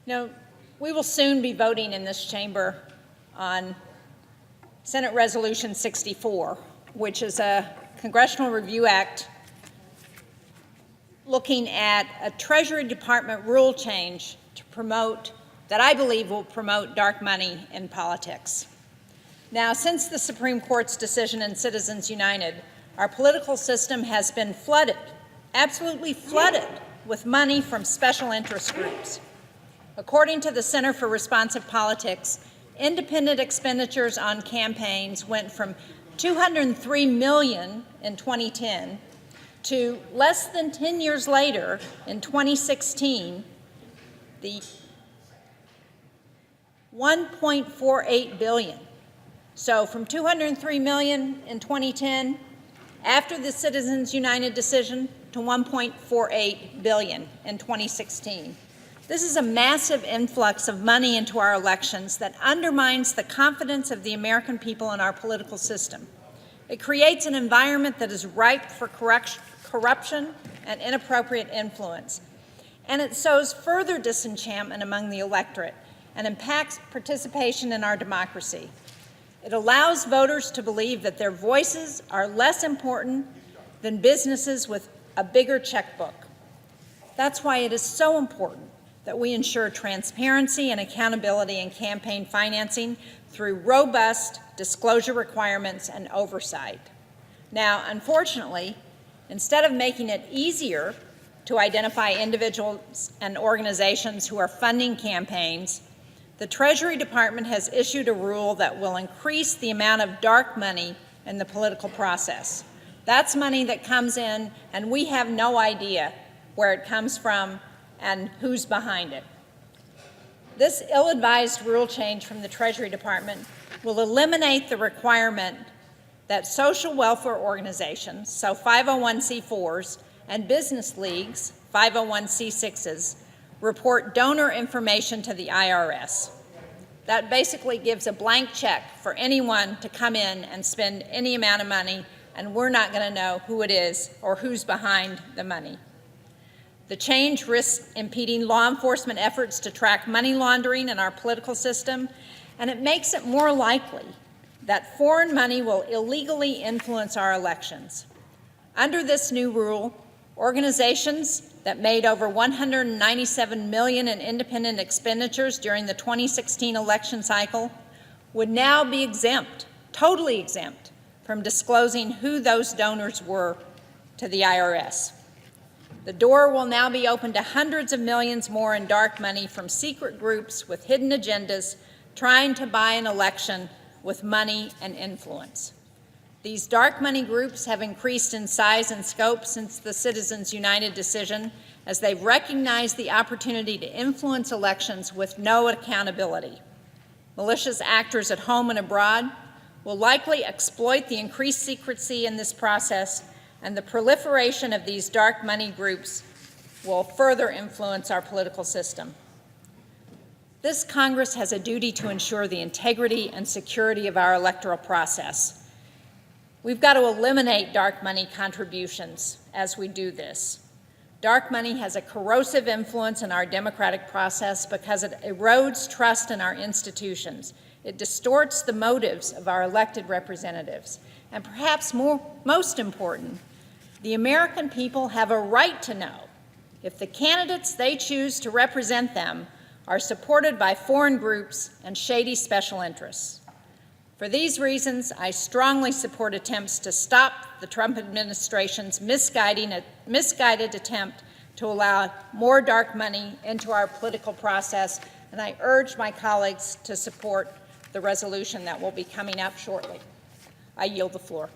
Now, we will soon be voting in this chamber on Senate Resolution 64, which is a Congressional Review Act looking at a Treasury Department rule change to promote, that I believe will promote dark money in politics. Now, since the Supreme Court's decision in Citizens United, our political system has been flooded, absolutely flooded, with money from special interest groups. According to the Center for Responsive Politics, independent expenditures on campaigns went from $203 million in 2010 to less than 10 years later, in 2016, the $1.48 billion. So from $203 million in 2010, after the Citizens United decision, to $1.48 billion in 2016. This is a massive influx of money into our elections that undermines the confidence of the American people in our political system. It creates an environment that is ripe for corruption and inappropriate influence. And it sows further disenchantment among the electorate and impacts participation in our democracy. It allows voters to believe that their voices are less important than businesses with a bigger checkbook. That's why it is so important that we ensure transparency and accountability in campaign financing through robust disclosure requirements and oversight. Now, unfortunately, instead of making it easier to identify individuals and organizations who are funding campaigns, the Treasury Department has issued a rule that will increase the amount of dark money in the political process. That's money that comes in, and we have no idea where it comes from and who's behind it. This ill-advised rule change from the Treasury Department will eliminate the requirement that social welfare organizations, so 501c4s, and business leagues, 501c6s, report donor information to the IRS. That basically gives a blank check for anyone to come in and spend any amount of money, and we're not going to know who it is or who's behind the money. The change risks impeding law enforcement efforts to track money laundering in our political system, and it makes it more likely that foreign money will illegally influence our elections. Under this new rule, organizations that made over $197 million in independent expenditures during the 2016 election cycle would now be exempt, totally exempt, from disclosing who those donors were to the IRS. The door will now be open to hundreds of millions more in dark money from secret groups with hidden agendas trying to buy an election with money and influence. These dark money groups have increased in size and scope since the Citizens United decision, as they've recognized the opportunity to influence elections with no accountability. Malicious actors at home and abroad will likely exploit the increased secrecy in this process, and the proliferation of these dark money groups will further influence our political system. This Congress has a duty to ensure the integrity and security of our electoral process. We've got to eliminate dark money contributions as we do this. Dark money has a corrosive influence in our democratic process because it erodes trust in our institutions. It distorts the motives of our elected representatives. And perhaps most important, the American people have a right to know if the candidates they choose to represent them are supported by foreign groups and shady special interests. For these reasons, I strongly support attempts to stop the Trump administration's misguided attempt to allow more dark money into our political process, and I urge my colleagues to support the resolution that will be coming up shortly. I yield the floor.